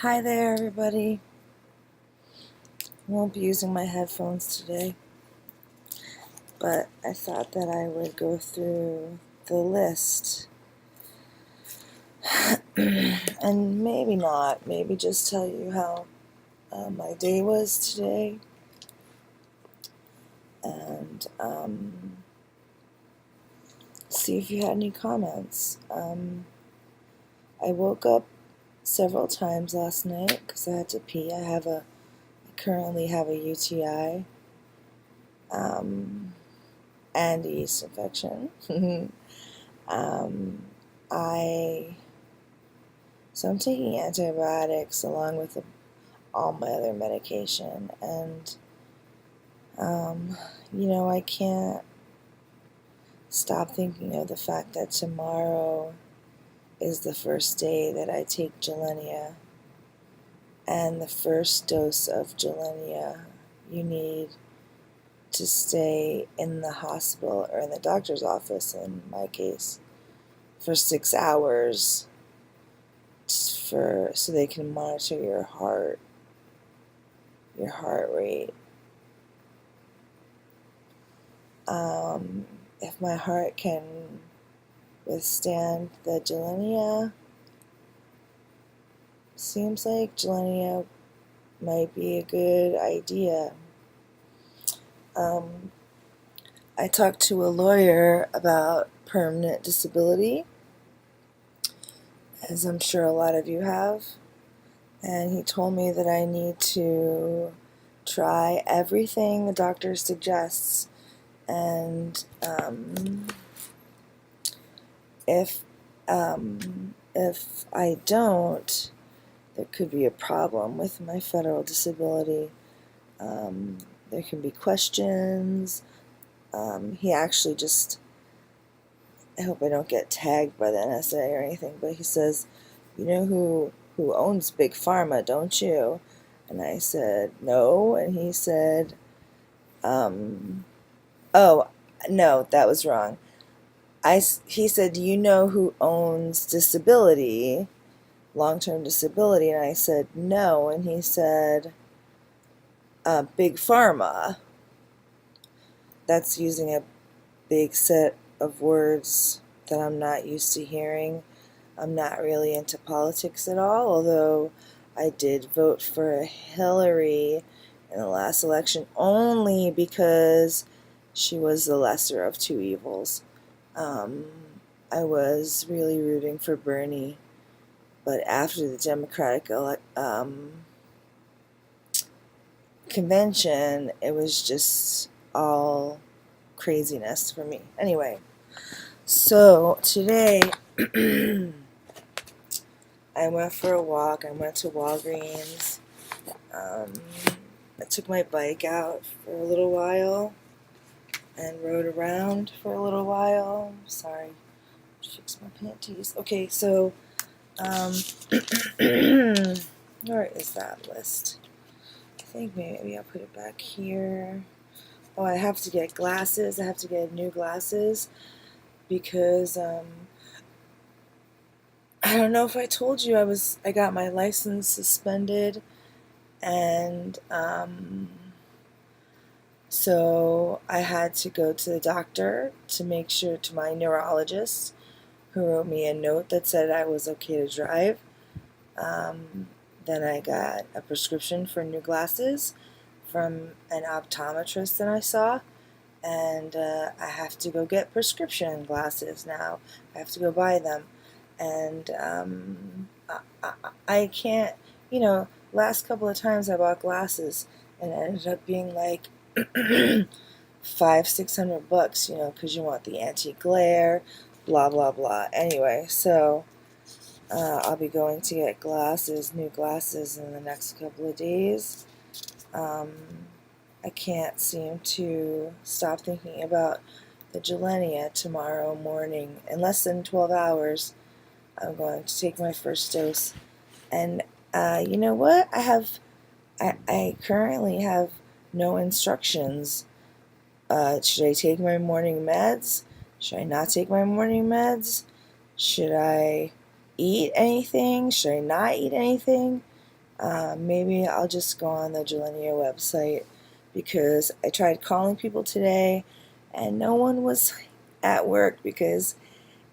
Hi there, everybody. I won't be using my headphones today, but I thought that I would go through the list and maybe not, maybe just tell you how my day was today and see if you had any comments. I woke up several times last night because I had to pee. I currently have a UTI and a yeast infection. um, so I'm taking antibiotics along with all my other medication, and I can't stop thinking of the fact that tomorrow is the first day that I take Gilenya, and the first dose of Gilenya, you need to stay in the hospital or in the doctor's office, in my case, for 6 hours so they can monitor your heart rate. If my heart can withstand the Gilenya, seems like Gilenya might be a good idea. I talked to a lawyer about permanent disability, as I'm sure a lot of you have, and he told me that I need to try everything the doctor suggests, and if I don't, there could be a problem with my federal disability. There can be questions. He actually I hope I don't get tagged by the NSA or anything, but he says, you know who owns Big Pharma, don't you? And I said, no. And he said, oh, no, that was wrong. He said, do you know who owns disability, long-term disability? And I said, no. And he said, Big Pharma. That's using a big set of words that I'm not used to hearing. I'm not really into politics at all, although I did vote for Hillary in the last election only because she was the lesser of two evils. I was really rooting for Bernie, but after the Democratic convention, it was just all craziness for me. Anyway, so today I went for a walk. I went to Walgreens. I took my bike out for a little while and rode around for a little while. Sorry, fix my panties. Okay, so where is that list? I think maybe I'll put it back here. Oh, I have to get glasses. I have to get new glasses because I don't know if I told you I got my license suspended, and so I had to go to the doctor to make sure, to my neurologist, who wrote me a note that said I was okay to drive. Then I got a prescription for new glasses from an optometrist that I saw, and I have to go get prescription glasses now. I have to go buy them, and I can't, last couple of times I bought glasses, and it ended up being like $500-600, because you want the anti-glare, blah blah blah. Anyway, so I'll be going to get new glasses in the next couple of days. I can't seem to stop thinking about the Gilenya tomorrow morning. In less than 12 hours, I'm going to take my first dose. And you know what? I currently have no instructions. Should I take my morning meds? Should I not take my morning meds? Should I eat anything? Should I not eat anything? Maybe I'll just go on the Gilenya website because I tried calling people today and no one was at work because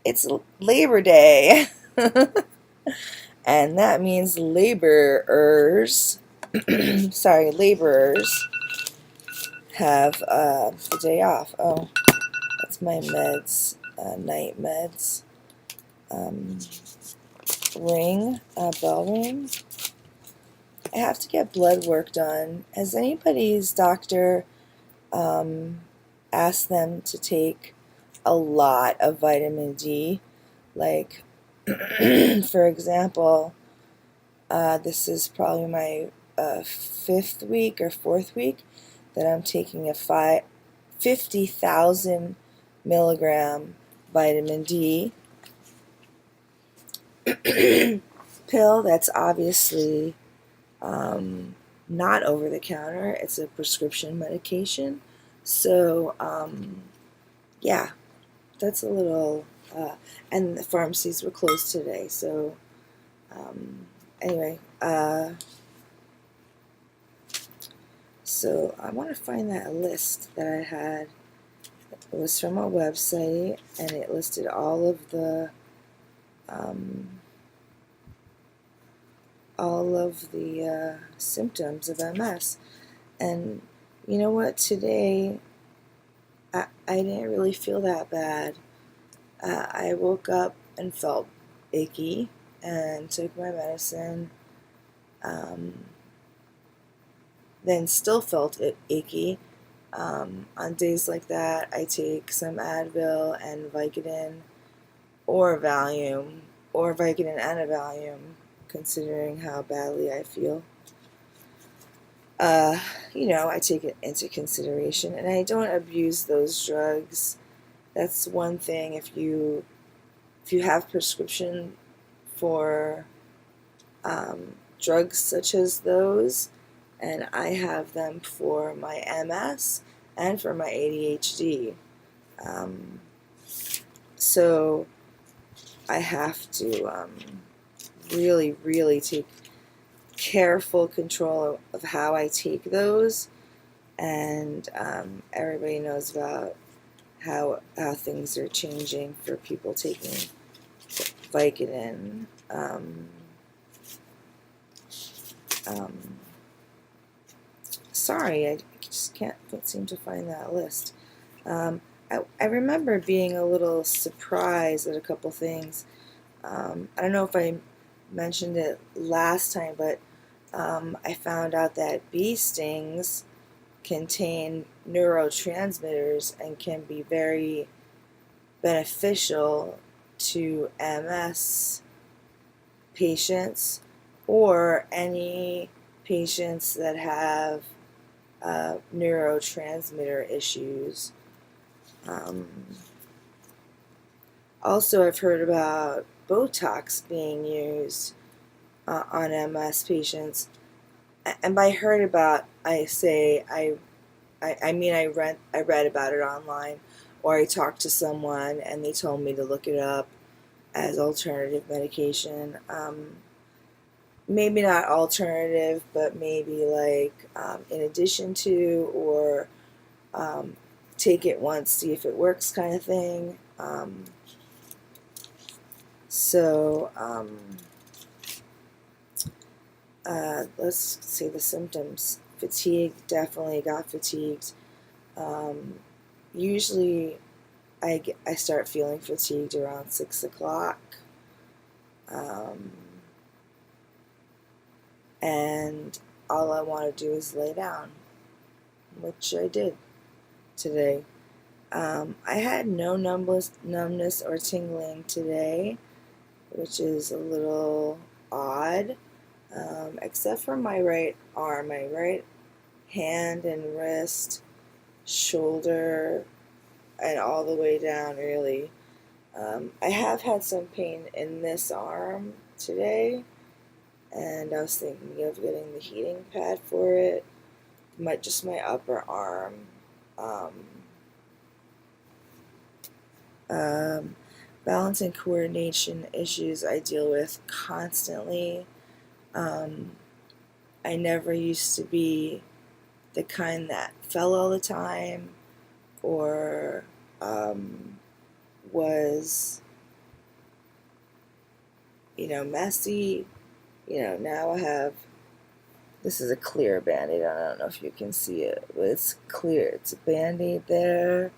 it's Labor Day. And that means laborers, sorry, laborers have the day off. Oh, that's my meds, night meds. Um, bell ring. I have to get blood work done. Has anybody's doctor asked them to take a lot of vitamin D? Like, for example, this is probably my 5th week or 4th week that I'm taking a 50,000 milligram vitamin D pill. That's obviously not over the counter. It's a prescription medication. So, yeah, that's a little, and the pharmacies were closed today. So, anyway, so I want to find that list that I had. It was from a website, and it listed all of the symptoms of MS. And you know what? Today, I didn't really feel that bad. I woke up and felt achy and took my medicine. Then still felt achy. On days like that, I take some Advil and Vicodin or Valium, or Vicodin and a Valium, considering how badly I feel. I take it into consideration, and I don't abuse those drugs. That's one thing. If you have prescription for drugs such as those, and I have them for my MS and for my ADHD, so I have to really, really take careful control of how I take those, and everybody knows about how things are changing for people taking Vicodin. Sorry, I just can't seem to find that list. I remember being a little surprised at a couple things. I don't know if I mentioned it last time, but I found out that bee stings contain neurotransmitters and can be very beneficial to MS patients or any patients that have neurotransmitter issues. Also, I've heard about Botox being used on MS patients. And by heard about, I say I mean I read about it online, or I talked to someone and they told me to look it up as alternative medication. Maybe not alternative, but maybe like in addition to, or take it once, see if it works, kind of thing. Let's see the symptoms. Fatigue, definitely got fatigued. Usually I start feeling fatigued around 6 o'clock. And all I want to do is lay down, which I did today. I had no numbness or tingling today, which is a little odd, except for my right arm, my right hand and wrist, shoulder, and all the way down, really. I have had some pain in this arm today, and I was thinking of getting the heating pad for it. Just my upper arm. Balance and coordination issues I deal with constantly. I never used to be the kind that fell all the time or was, messy. Now I have, this is a clear Band-Aid. I don't know if you can see it, but it's clear. It's a Band-Aid there.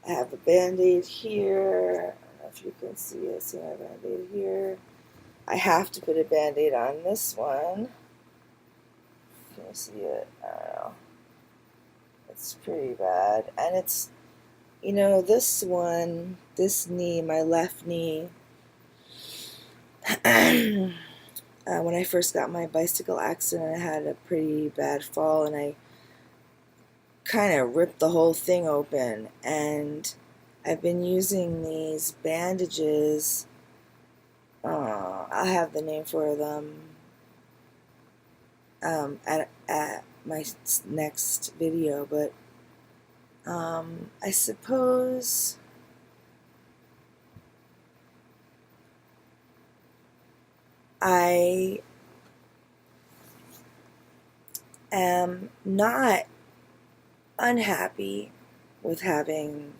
I have a Band-Aid here. I don't know if you can see it. See my Band-Aid here. I have to put a Band-Aid on this one. Can you see it? I don't know. It's pretty bad. And it's, this one, this knee, my left knee, when I first got my bicycle accident, I had a pretty bad fall, and I kind of ripped the whole thing open. And I've been using these bandages. I have the name for them at my next video, but I suppose I am not unhappy with having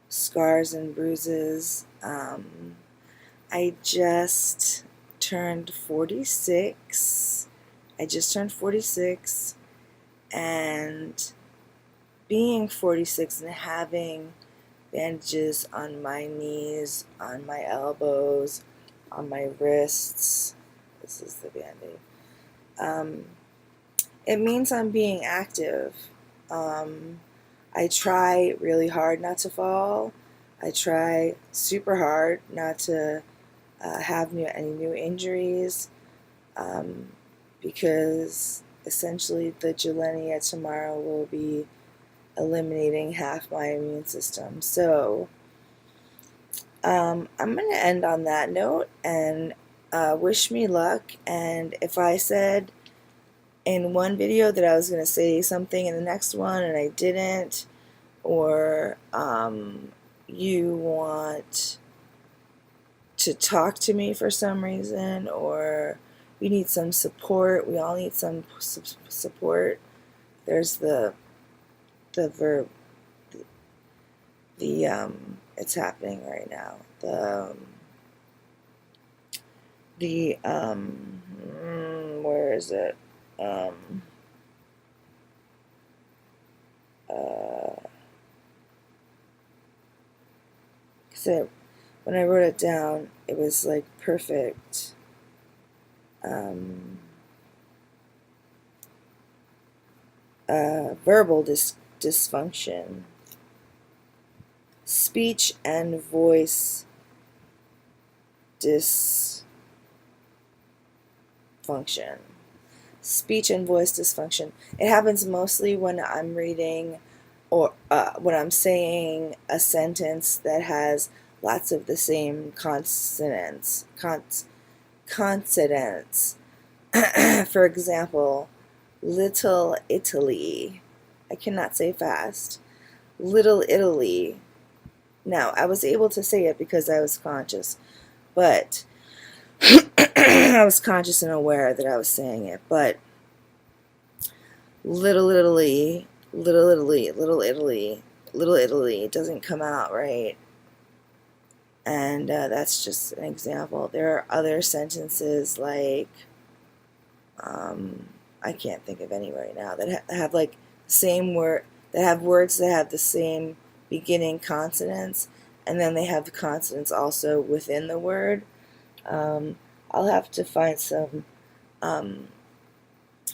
scars and bruises. I just turned 46. And being 46 and having bandages on my knees, on my elbows, on my wrists, this is the Band-Aid, it means I'm being active. I try really hard not to fall. I try super hard not to have any new injuries, because essentially the Gilenya tomorrow will be eliminating half my immune system. So I'm going to end on that note and wish me luck. And if I said in one video that I was going to say something in the next one and I didn't, or you want to talk to me for some reason, or you need some support, we all need some support. There's the verb, it's happening right now. Where is it? Because when I wrote it down, it was like perfect. Verbal dysfunction, speech and voice dysfunction, speech and voice dysfunction. It happens mostly when I'm reading or when I'm saying a sentence that has lots of the same consonants. For example, Little Italy. I cannot say fast. Little Italy. Now, I was able to say it because I was conscious, but I was conscious and aware that I was saying it, but Little Italy, Little Italy, Little Italy, Little Italy, it doesn't come out right. And that's just an example. There are other sentences like, I can't think of any right now, that have like the same word, that have words that have the same beginning consonants, and then they have the consonants also within the word. I'll have to find some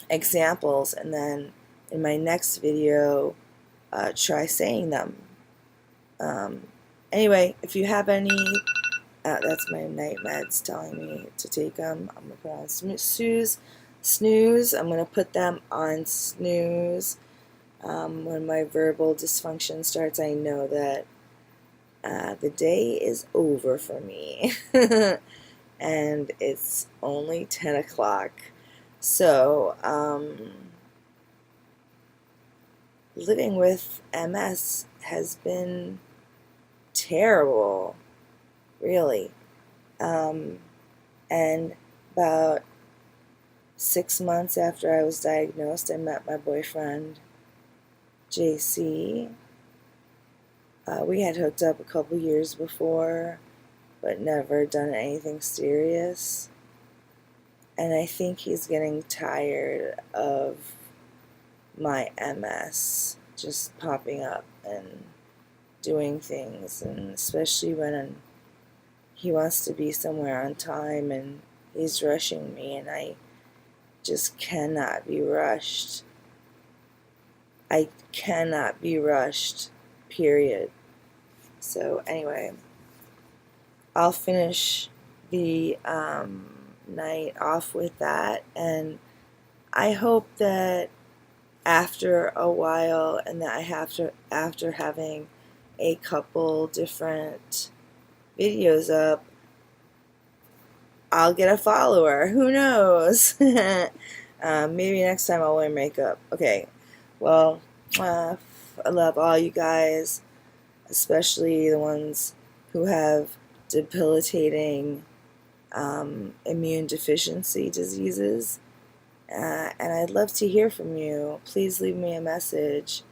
examples, and then in my next video try saying them. Anyway, if you have any, that's my night meds telling me to take them. I'm going to put on snooze. I'm going to put them on snooze. When my verbal dysfunction starts, I know that the day is over for me. And it's only 10 o'clock. So, living with MS has been terrible, really. And about 6 months after I was diagnosed, I met my boyfriend, JC. We had hooked up a couple years before, but never done anything serious. And I think he's getting tired of my MS just popping up and doing things, and especially when he wants to be somewhere on time and he's rushing me, and I just cannot be rushed. I cannot be rushed, period. So anyway, I'll finish the night off with that, and I hope that after a while, and that I have to, after having a couple different videos up, I'll get a follower. Who knows? Maybe next time I'll wear makeup. Okay. Well, I love all you guys, especially the ones who have debilitating immune deficiency diseases. And I'd love to hear from you. Please leave me a message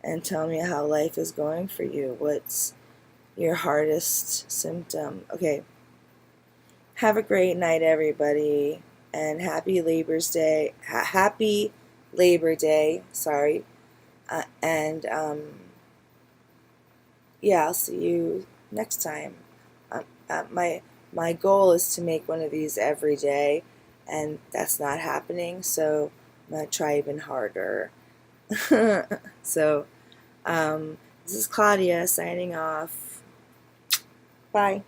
and tell me how life is going for you. What's your hardest symptom? Okay. Have a great night, everybody, and happy Labor's Day. Happy Labor Day. Sorry. And yeah, I'll see you next time. My goal is to make one of these every day, and that's not happening, so I'm going to try even harder. So, this is Claudia signing off. Bye.